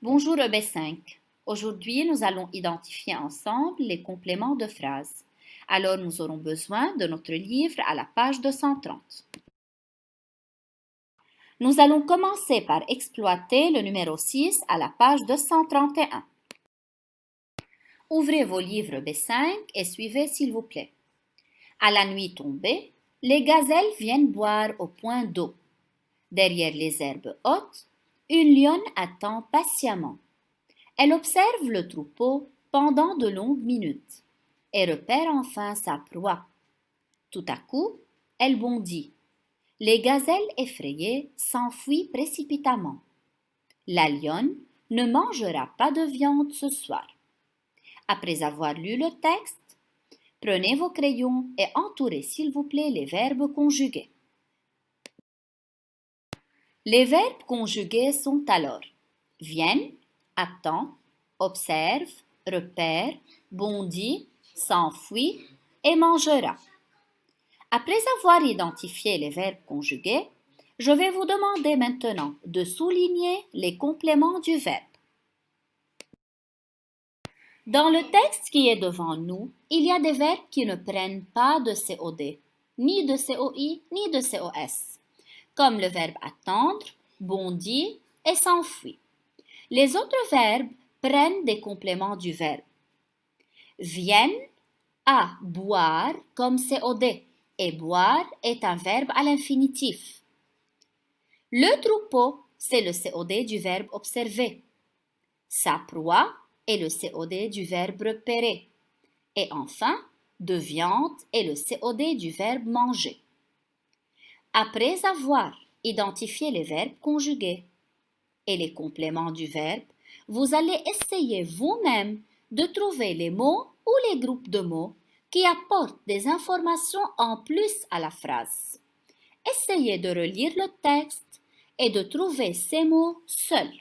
Bonjour EB5. Aujourd'hui, nous allons identifier ensemble les compléments de phrases. Alors, nous aurons besoin de notre livre à la page 230. Nous allons commencer par exploiter le numéro 6 à la page 231. Ouvrez vos livres B5 et suivez s'il vous plaît. À la nuit tombée, les gazelles viennent boire au point d'eau. Derrière les herbes hautes, une lionne attend patiemment. Elle observe le troupeau pendant de longues minutes et repère enfin sa proie. Tout à coup, elle bondit. Les gazelles effrayées s'enfuient précipitamment. La lionne ne mangera pas de viande ce soir. Après avoir lu le texte, prenez vos crayons et entourez s'il vous plaît les verbes conjugués. Les verbes conjugués sont alors viennent, attend, observe, repère, bondit, s'enfuit et mangera. Après avoir identifié les verbes conjugués, je vais vous demander maintenant de souligner les compléments du verbe. Dans le texte qui est devant nous, il y a des verbes qui ne prennent pas de COD, ni de COI, ni de COS, comme le verbe attendre, bondir et s'enfuir. Les autres verbes prennent des compléments du verbe. Viennent à boire comme COD et boire est un verbe à l'infinitif. Le troupeau, c'est le COD du verbe observer. Sa proie est le COD du verbe repérer. Et enfin, de viande est le COD du verbe manger. Après avoir identifié les verbes conjugués et les compléments du verbe, vous allez essayer vous-même de trouver les mots ou les groupes de mots qui apportent des informations en plus à la phrase. Essayez de relire le texte et de trouver ces mots seuls.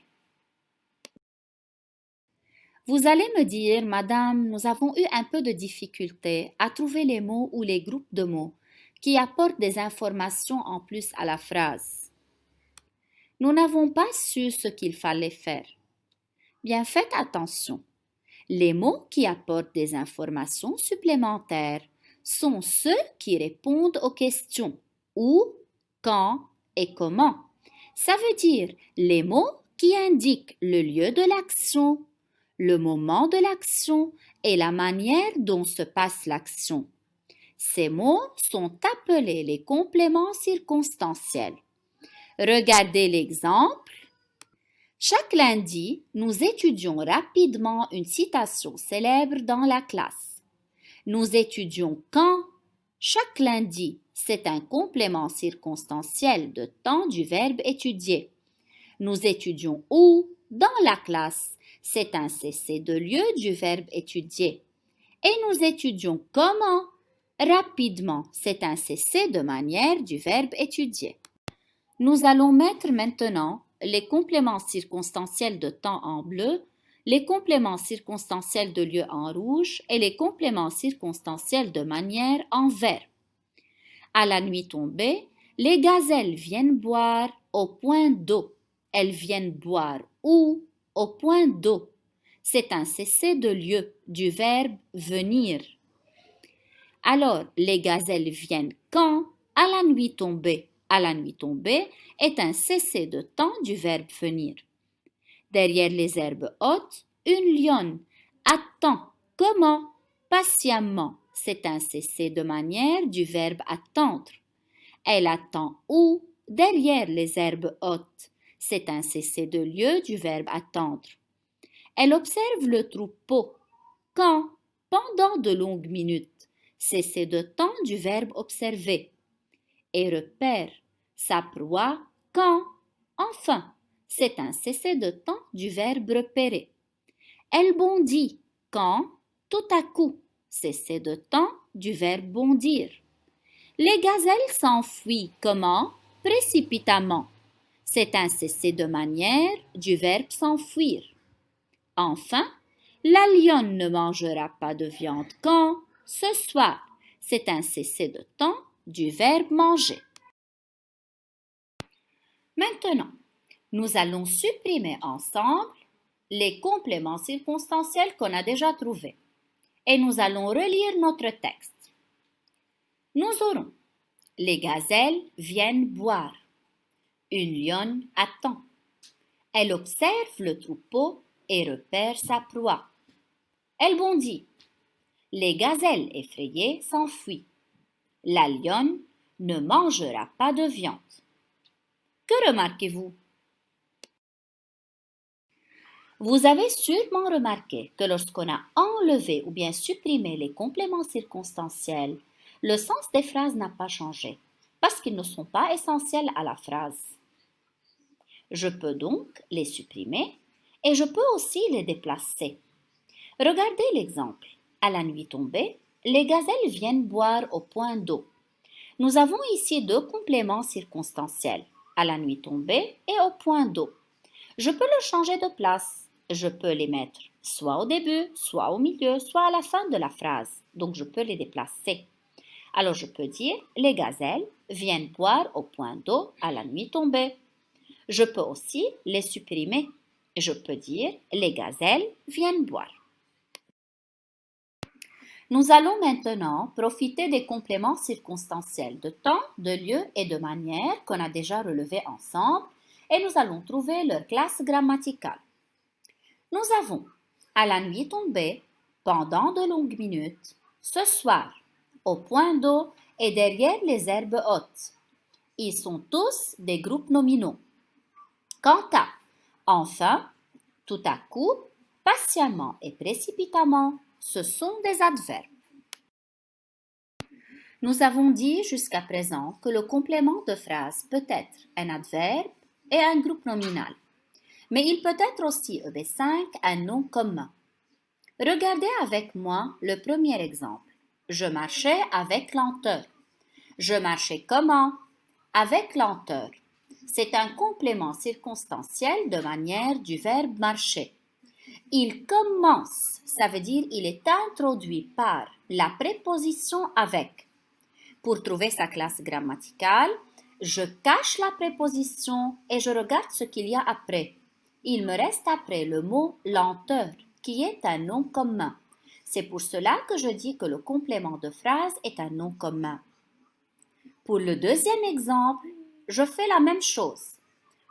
Vous allez me dire, Madame, nous avons eu un peu de difficulté à trouver les mots ou les groupes de mots qui apportent des informations en plus à la phrase. Nous n'avons pas su ce qu'il fallait faire. Bien, faites attention. Les mots qui apportent des informations supplémentaires sont ceux qui répondent aux questions où, quand et comment. Ça veut dire les mots qui indiquent le lieu de l'action, le moment de l'action et la manière dont se passe l'action. Ces mots sont appelés les compléments circonstanciels. Regardez l'exemple. Chaque lundi, nous étudions rapidement une citation célèbre dans la classe. Nous étudions quand? Chaque lundi, c'est un complément circonstanciel de temps du verbe étudier. Nous étudions où? Dans la classe. C'est un cessé de lieu du verbe étudier. Et nous étudions comment? Rapidement, c'est un cessé de manière du verbe étudier. Nous allons mettre maintenant les compléments circonstanciels de temps en bleu, les compléments circonstanciels de lieu en rouge et les compléments circonstanciels de manière en vert. À la nuit tombée, les gazelles viennent boire au point d'eau. Elles viennent boire où? Au point d'eau. C'est un cessé de lieu du verbe venir. Alors, les gazelles viennent quand? À la nuit tombée. À la nuit tombée est un cessé de temps du verbe venir. Derrière les herbes hautes, une lionne attend. Comment? Patiemment. C'est un cessé de manière du verbe attendre. Elle attend où? Derrière les herbes hautes. C'est un cessé de lieu du verbe attendre. Elle observe le troupeau. Quand? Pendant de longues minutes. Cessé de temps du verbe observer. Et repère sa proie quand? Enfin, c'est un cessé de temps du verbe repérer. Elle bondit quand? Tout à coup. Cessé de temps du verbe bondir. Les gazelles s'enfuient comment? Précipitamment. C'est un cessé de manière du verbe s'enfuir. Enfin, la lionne ne mangera pas de viande quand? Ce soir. C'est un cessé de temps du verbe manger. Maintenant, nous allons supprimer ensemble les compléments circonstanciels qu'on a déjà trouvés. Et nous allons relire notre texte. Nous aurons: les gazelles viennent boire. Une lionne attend. Elle observe le troupeau et repère sa proie. Elle bondit. Les gazelles effrayées s'enfuient. La lionne ne mangera pas de viande. Que remarquez-vous? Vous avez sûrement remarqué que lorsqu'on a enlevé ou bien supprimé les compléments circonstanciels, le sens des phrases n'a pas changé, parce qu'ils ne sont pas essentiels à la phrase. Je peux donc les supprimer et je peux aussi les déplacer. Regardez l'exemple. À la nuit tombée, les gazelles viennent boire au point d'eau. Nous avons ici deux compléments circonstanciels, à la nuit tombée et au point d'eau. Je peux le changer de place. Je peux les mettre soit au début, soit au milieu, soit à la fin de la phrase. Donc, je peux les déplacer. Alors, je peux dire: les gazelles viennent boire au point d'eau à la nuit tombée. Je peux aussi les supprimer. Je peux dire: les gazelles viennent boire. Nous allons maintenant profiter des compléments circonstanciels de temps, de lieu et de manière qu'on a déjà relevés ensemble et nous allons trouver leur classe grammaticale. Nous avons: à la nuit tombée, pendant de longues minutes, ce soir, au point d'eau et derrière les herbes hautes. Ils sont tous des groupes nominaux. Quant à enfin, tout à coup, patiemment et précipitamment, ce sont des adverbes. Nous avons dit jusqu'à présent que le complément de phrase peut être un adverbe et un groupe nominal. Mais il peut être aussi EB5 un nom commun. Regardez avec moi le premier exemple. Je marchais avec lenteur. Je marchais comment? Avec lenteur. C'est un complément circonstanciel de manière du verbe marcher. Il commence, ça veut dire il est introduit par la préposition avec. Pour trouver sa classe grammaticale, je cache la préposition et je regarde ce qu'il y a après. Il me reste après le mot lenteur, qui est un nom commun. C'est pour cela que je dis que le complément de phrase est un nom commun. Pour le deuxième exemple, je fais la même chose.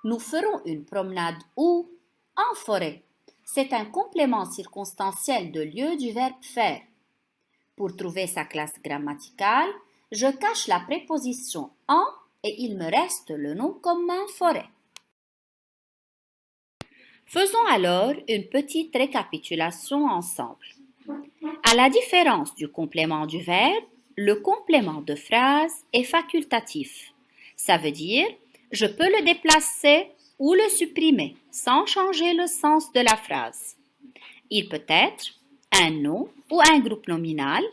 Nous ferons une promenade où? En forêt. C'est un complément circonstanciel de lieu du verbe faire. Pour trouver sa classe grammaticale, je cache la préposition en et il me reste le nom commun forêt. Faisons alors une petite récapitulation ensemble. À la différence du complément du verbe, le complément de phrase est facultatif. Ça veut dire, je peux le déplacer ou le supprimer sans changer le sens de la phrase. Il peut être un nom ou un groupe nominal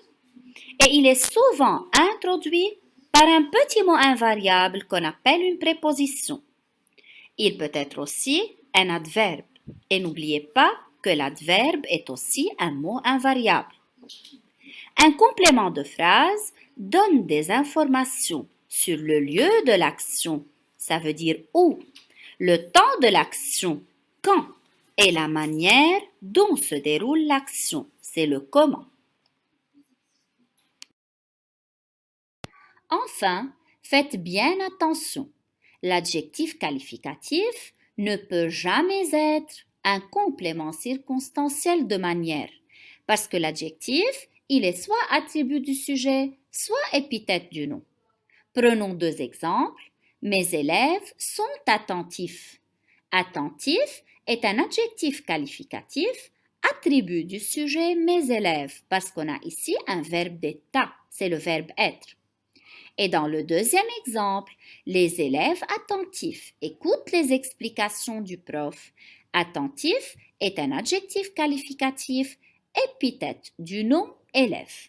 et il est souvent introduit par un petit mot invariable qu'on appelle une préposition. Il peut être aussi un adverbe. Et n'oubliez pas que l'adverbe est aussi un mot invariable. Un complément de phrase donne des informations sur le lieu de l'action, ça veut dire où, le temps de l'action, quand, et la manière dont se déroule l'action, c'est le comment. Enfin, faites bien attention. L'adjectif qualificatif ne peut jamais être un complément circonstanciel de manière, parce que l'adjectif, il est soit attribut du sujet, soit épithète du nom. Prenons deux exemples. Mes élèves sont attentifs. Attentif est un adjectif qualificatif, attribut du sujet mes élèves, parce qu'on a ici un verbe d'état, c'est le verbe être. Et dans le deuxième exemple, les élèves attentifs écoutent les explications du prof. Attentif est un adjectif qualificatif, épithète du nom élève.